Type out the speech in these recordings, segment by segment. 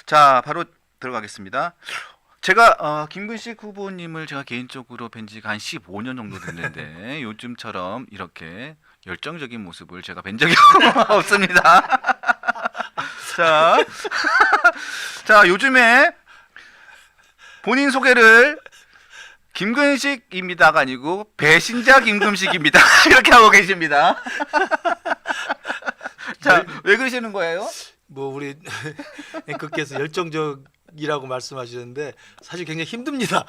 자, 바로 들어가겠습니다. 제가 김근식 후보님을 제가 개인적으로 뵌 지가 한 15년 정도 됐는데 요즘처럼 이렇게 열정적인 모습을 제가 뵌 적이 없습니다. 자, 자, 요즘에 본인 소개를 김근식입니다가 아니고 배신자 김금식입니다. 이렇게 하고 계십니다. 자, 왜 그러시는 거예요? 뭐 우리 앵커께서 열정적이라고 말씀하시는데 사실 굉장히 힘듭니다.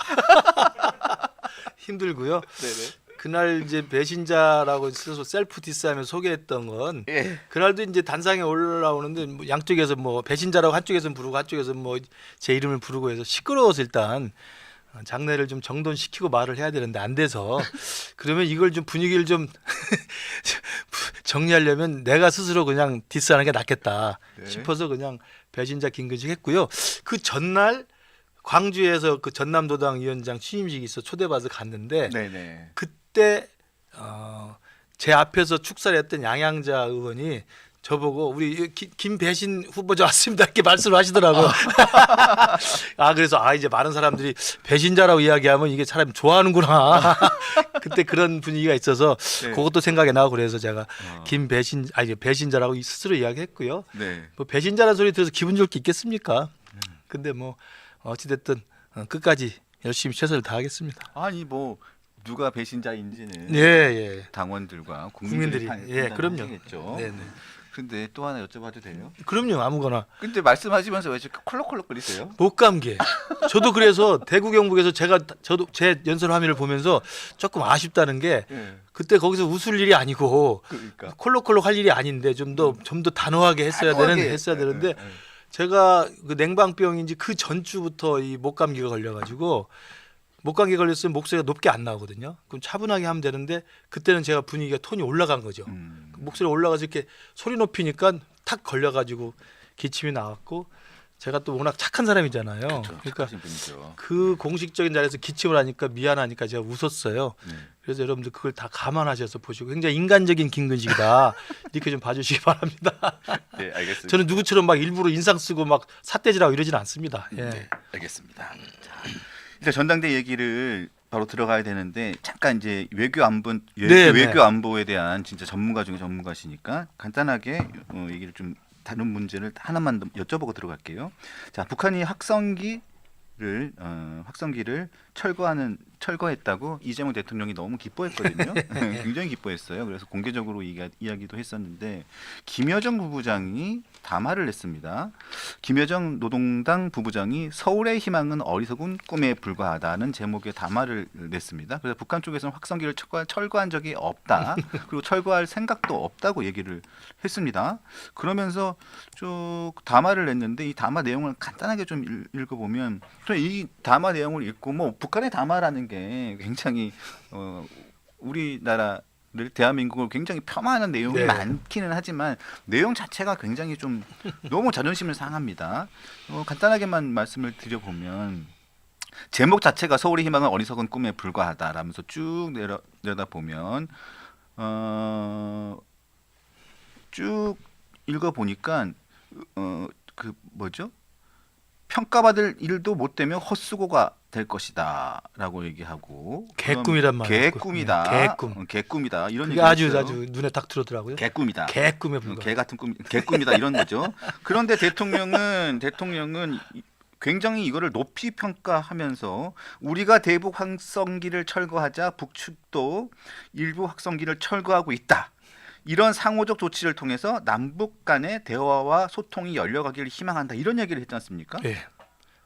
힘들고요. 네네. 그날 이제 배신자라고 스스로 셀프 디스하며 소개했던 건 예. 그날도 이제 단상에 올라오는데 뭐 양쪽에서 뭐 배신자라고 한쪽에서는 부르고 한쪽에서 뭐 제 이름을 부르고 해서 시끄러워서 일단 장례를 좀 정돈시키고 말을 해야 되는데 안 돼서 그러면 이걸 좀 분위기를 좀 정리하려면 내가 스스로 그냥 디스하는 게 낫겠다 네. 싶어서 그냥 배신자 김근식 했고요. 그 전날 광주에서 그 전남도당 위원장 취임식이 있어 초대받아서 갔는데 네네. 그때 제 앞에서 축사를 했던 양양자 의원이 저보고 우리 김배신 후보자 왔습니다 이렇게 말씀을 하시더라고요. 그래서 이제 많은 사람들이 배신자라고 이야기하면 이게 사람이 좋아하는구나. 그때 그런 분위기가 있어서 네. 그것도 생각이 나고 그래서 제가 배신자라고 스스로 이야기했고요. 네. 뭐 배신자라는 소리 들어서 기분 좋을 게 있겠습니까? 근데 뭐 어찌됐든 끝까지 열심히 최선을 다하겠습니다. 아니 뭐 누가 배신자인지는 예. 당원들과 국민들이 예, 그럼요. 겠죠. 네네. 근데 또 하나 여쭤봐도 돼요? 그럼요, 아무거나. 근데 말씀하시면서 왜 이렇게 콜록콜록거리세요? 목감기. 저도 그래서 대구 경북에서 저도 제 연설 화면을 보면서 조금 아쉽다는 게 예. 그때 거기서 웃을 일이 아니고 그러니까 콜록콜록 할 일이 아닌데 좀 더 단호하게 했어야 되는데 제가 그 냉방병인지 그 전주부터 이 목감기가 걸려가지고 목감기 걸렸으면 목소리가 높게 안 나오거든요. 그럼 차분하게 하면 되는데 그때는 제가 분위기가 톤이 올라간 거죠. 목소리 올라가서 이렇게 소리 높이니까 탁 걸려가지고 기침이 나왔고 제가 또 워낙 착한 사람이잖아요. 그러니까 착하신 분이죠. 그 공식적인 자리에서 기침을 하니까 미안하니까 제가 웃었어요. 네. 그래서 여러분들 그걸 다 감안하셔서 보시고 굉장히 인간적인 김근식이다 이렇게 좀 봐주시기 바랍니다. 네, 알겠습니다. 저는 누구처럼 막 일부러 인상 쓰고 막 삿대질하고 이러진 않습니다. 예. 네, 알겠습니다. 자, 이제 전당대 얘기를 바로 들어가야 되는데 잠깐 이제 외교 안보에 대한 진짜 전문가 중에 전문가시니까 간단하게 얘기를 좀 다른 문제를 하나만 더 여쭤보고 들어갈게요. 자, 북한이 확성기를 철거했다고 이재명 대통령이 너무 기뻐했거든요. 굉장히 기뻐했어요. 그래서 공개적으로 이야기도 했었는데 김여정 부부장이 담화를 냈습니다. 김여정 노동당 부부장이 서울의 희망은 어리석은 꿈에 불과하다는 제목의 담화를 냈습니다. 그래서 북한 쪽에서는 확성기를 철거한 적이 없다. 그리고 철거할 생각도 없다고 얘기를 했습니다. 그러면서 쭉 담화를 냈는데 이 담화 내용을 간단하게 좀 읽어보면 이 담화 내용을 읽고 뭐 북한의 담화라는 게 굉장히 우리나라를 대한민국을 굉장히 폄하하는 내용이 네. 많기는 하지만 내용 자체가 굉장히 좀 너무 자존심을 상합니다. 간단하게만 말씀을 드려보면 제목 자체가 서울의 희망은 어리석은 꿈에 불과하다라면서 쭉 내려다보면 쭉 읽어보니까 그 뭐죠? 평가받을 일도 못 되면 헛수고가 될 것이다라고 얘기하고 개꿈이란 말이에요. 개꿈이다. 개꿈. 개꿈이다. 이런 그게 얘기 아주 있어요. 눈에 딱 들어오더라고요. 개꿈이다. 개꿈에 불과. 개 같은 꿈, 개꿈이다 이런 거죠. 그런데 대통령은 굉장히 이거를 높이 평가하면서 우리가 대북 확성기를 철거하자 북측도 일부 확성기를 철거하고 있다. 이런 상호적 조치를 통해서 남북 간의 대화와 소통이 열려가기를 희망한다. 이런 얘기를 했지 않습니까? 예.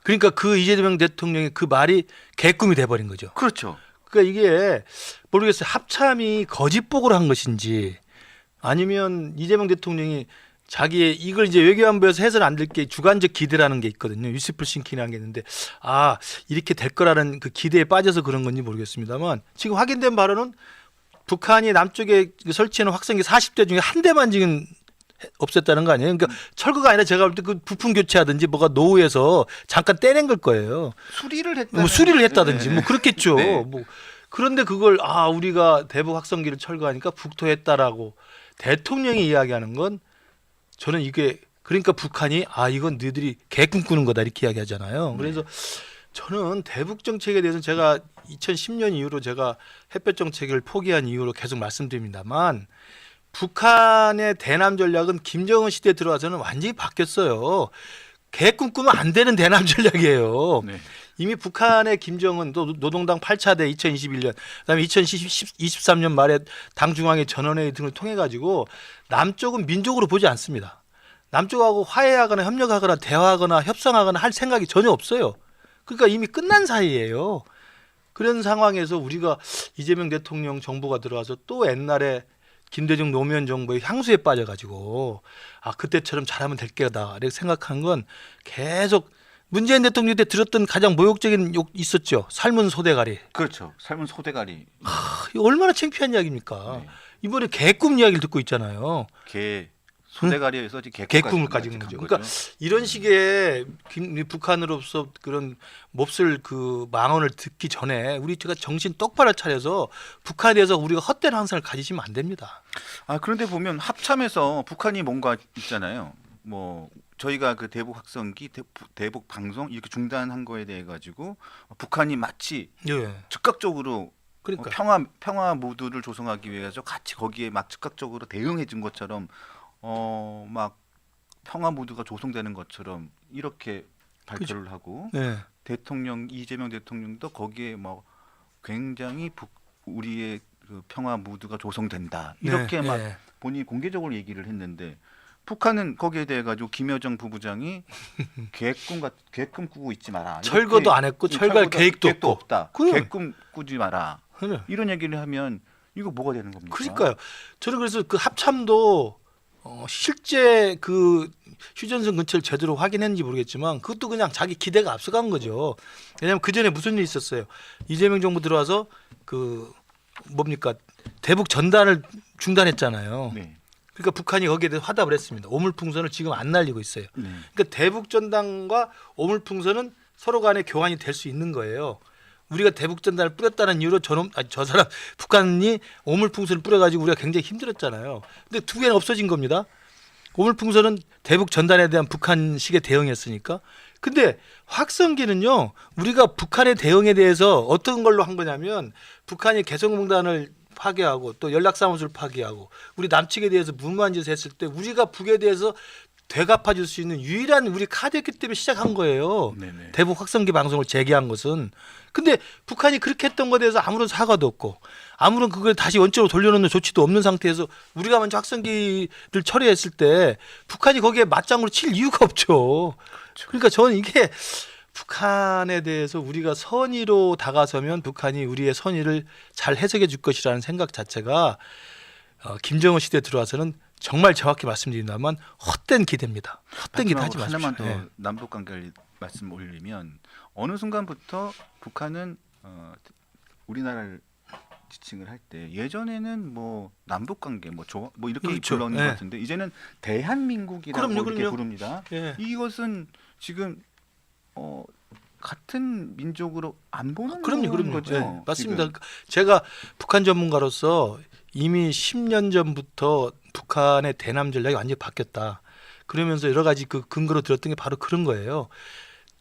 그러니까 그 이재명 대통령의 그 말이 개꿈이 돼버린 거죠. 그렇죠. 그러니까 이게 모르겠어요. 합참이 거짓보고를 한 것인지 아니면 이재명 대통령이 자기의 이걸 이제 외교안보에서 해서는 안 될 게 주관적 기대라는 게 있거든요. 유시풀 싱킹이라는 게 있는데 이렇게 될 거라는 그 기대에 빠져서 그런 건지 모르겠습니다만 지금 확인된 바로는 북한이 남쪽에 설치해놓은 확성기 40대 중에 한 대만 지금 없앴다는 거 아니에요? 그러니까 철거가 아니라 제가 볼 때 그 부품 교체하든지 뭐가 노후에서 잠깐 떼낸 걸 거예요. 수리를 했다든지 뭐 그렇겠죠. 네. 뭐 그런데 그걸 우리가 대북 확성기를 철거하니까 북토했다라고 대통령이 이야기하는 건 저는 이게 그러니까 북한이 이건 너희들이 계획 꾸는 거다 이렇게 이야기하잖아요. 그래서 저는 대북 정책에 대해서는 제가 2010년 이후로 제가 햇볕 정책을 포기한 이후로 계속 말씀드립니다만 북한의 대남 전략은 김정은 시대에 들어와서는 완전히 바뀌었어요. 계획 꾸면 안 되는 대남 전략이에요. 네. 이미 북한의 김정은 또 노동당 8차대 2021년 그다음에 2023년 말에 당 중앙회 전원회의 등을 통해 가지고 남쪽은 민족으로 보지 않습니다. 남쪽하고 화해하거나 협력하거나 대화하거나 협상하거나 할 생각이 전혀 없어요. 그러니까 이미 끝난 사이예요. 그런 상황에서 우리가 이재명 대통령 정부가 들어와서 또 옛날에 김대중 노무현 정부의 향수에 빠져가지고 그때처럼 잘하면 될 게다 이렇게 생각한 건 계속 문재인 대통령 때 들었던 가장 모욕적인 욕 있었죠. 삶은 소대가리. 그렇죠. 삶은 소대가리. 이거 얼마나 창피한 이야기입니까? 네. 이번에 개꿈 이야기를 듣고 있잖아요. 개 소대가리에서 개꿈을 가진 거죠. 그러니까 이런 식의 북한으로서 그런 몹쓸 그 망언을 듣기 전에 우리 제가 정신 똑바로 차려서 북한에 대해서 우리가 헛된 환상을 가지시면 안 됩니다. 그런데 보면 합참에서 북한이 뭔가 있잖아요. 뭐 저희가 그 대북 확성기, 대북 방송 이렇게 중단한 거에 대해 가지고 북한이 마치 예. 즉각적으로 그러니까 평화 무드를 조성하기 위해서 같이 거기에 막 즉각적으로 대응해 준 것처럼 막 평화 무드가 조성되는 것처럼 이렇게 발표를 하고 예. 이재명 대통령도 거기에 뭐 굉장히 우리의 그 평화 무드가 조성된다 이렇게 막 예. 본인이 공개적으로 얘기를 했는데 북한은 거기에 대해 가지고 김여정 부부장이 계획꿈 꾸고 있지 마라. 철거도 안 했고 철거할 계획도 없고. 없다. 그래. 계획꿈 꾸지 마라. 그래. 이런 얘기를 하면 이거 뭐가 되는 겁니까? 그러니까요. 저는 그래서 그 합참도 실제 그 휴전선 근처를 제대로 확인했는지 모르겠지만 그것도 그냥 자기 기대가 앞서간 거죠. 왜냐하면 그 전에 무슨 일이 있었어요. 이재명 정부 들어와서 그 뭡니까 대북 전단을 중단했잖아요. 네. 그러니까 북한이 거기에 대해서 화답을 했습니다. 오물풍선을 지금 안 날리고 있어요. 네. 그러니까 대북 전단과 오물풍선은 서로 간에 교환이 될 수 있는 거예요. 우리가 대북 전단을 뿌렸다는 이유로 저 사람 북한이 오물풍선을 뿌려가지고 우리가 굉장히 힘들었잖아요. 근데 두 개는 없어진 겁니다. 오물풍선은 대북 전단에 대한 북한식의 대응이었으니까. 근데 확성기는요. 우리가 북한의 대응에 대해서 어떤 걸로 한 거냐면 북한이 개성공단을 파괴하고 또 연락사무소를 파괴하고 우리 남측에 대해서 무모한 짓을 했을 때 우리가 북에 대해서 되갚아줄 수 있는 유일한 우리 카드였기 때문에 시작한 거예요. 네네. 대북 확성기 방송을 재개한 것은. 근데 북한이 그렇게 했던 것에 대해서 아무런 사과도 없고 아무런 그걸 다시 원점으로 돌려놓는 조치도 없는 상태에서 우리가 먼저 확성기를 처리했을 때 북한이 거기에 맞장구를 칠 이유가 없죠. 그러니까 저는 이게 북한에 대해서 우리가 선의로 다가서면 북한이 우리의 선의를 잘 해석해 줄 것이라는 생각 자체가 김정은 시대에 들어와서는 정말 정확히 말씀드린다면 헛된 기대입니다. 헛된 기대 하지 마십시오. 하나만 더 예. 남북 관계를 말씀 올리면 어느 순간부터 북한은 우리나라를 지칭을 할 때 예전에는 뭐 남북 관계 뭐 이렇게 그렇죠. 불렀는 예. 것 같은데 이제는 대한민국이라고 이렇게 그럼요. 부릅니다. 예. 이것은 지금 같은 민족으로 안 보는 그럼요. 거죠. 예, 맞습니다. 지금. 제가 북한 전문가로서 이미 10년 전부터 북한의 대남 전략이 완전히 바뀌었다. 그러면서 여러 가지 그 근거로 들었던 게 바로 그런 거예요.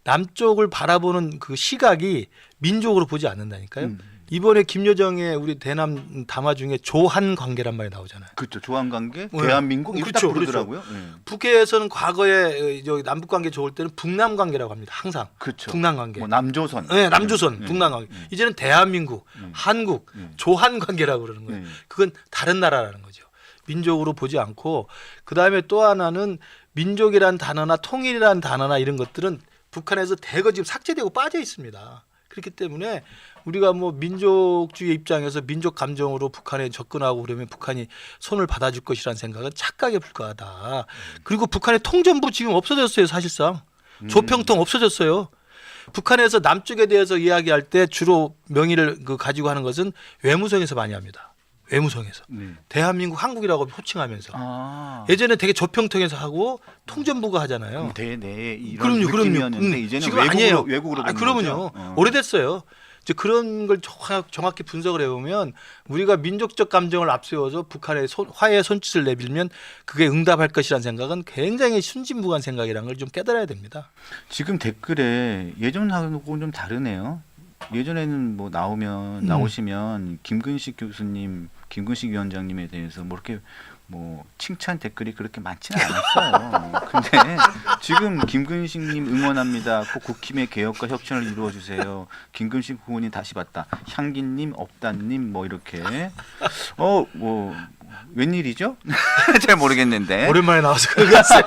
남쪽을 바라보는 그 시각이 민족으로 보지 않는다니까요. 이번에 김여정의 우리 대남 담화 중에 조한 관계란 말이 나오잖아요. 그렇죠. 조한 관계, 네. 대한민국 이렇게 그렇죠, 딱 부르더라고요. 네. 북에서는 과거에 여기 남북 관계 좋을 때는 북남 관계라고 합니다. 항상 그렇죠. 북남 관계. 뭐 남조선. 네, 남조선, 네. 북남 관계. 이제는 대한민국, 한국, 조한 관계라고 그러는 거예요. 그건 다른 나라라는 거죠. 민족으로 보지 않고 그다음에 또 하나는 민족이란 단어나 통일이란 단어나 이런 것들은 북한에서 대거 지금 삭제되고 빠져 있습니다. 그렇기 때문에 우리가 뭐 민족주의 입장에서 민족 감정으로 북한에 접근하고 그러면 북한이 손을 받아줄 것이라는 생각은 착각에 불과하다. 그리고 북한의 통전부 지금 없어졌어요. 사실상 조평통 없어졌어요. 북한에서 남쪽에 대해서 이야기할 때 주로 명의를 가지고 하는 것은 외무성에서 많이 합니다. 외무성에서 대한민국 한국이라고 호칭하면서 예전에 되게 조평통에서 하고 통전부가 하잖아요. 대내 이런 그럼요. 느낌이었는데 이제는 지금 아니에요. 외국으로 그러면요. 오래됐어요. 이제 그런 걸 정확히 분석을 해보면 우리가 민족적 감정을 앞세워서 북한의 화해 손짓을 내밀면 그게 응답할 것이라는 생각은 굉장히 순진무구한 생각이라는 걸 좀 깨달아야 됩니다. 지금 댓글에 예전하고는 좀 다르네요. 예전에는 뭐 나오시면 김근식 교수님, 김근식 위원장님에 대해서 뭐 이렇게 뭐 칭찬 댓글이 그렇게 많지는 않았어요. 근데 지금 김근식님 응원합니다. 꼭 국힘의 개혁과 혁신을 이루어 주세요. 김근식 후보님 다시 봤다. 향기님, 업다님 뭐 이렇게 뭐 웬일이죠? 잘 모르겠는데. 오랜만에 나와서 그러겠어요.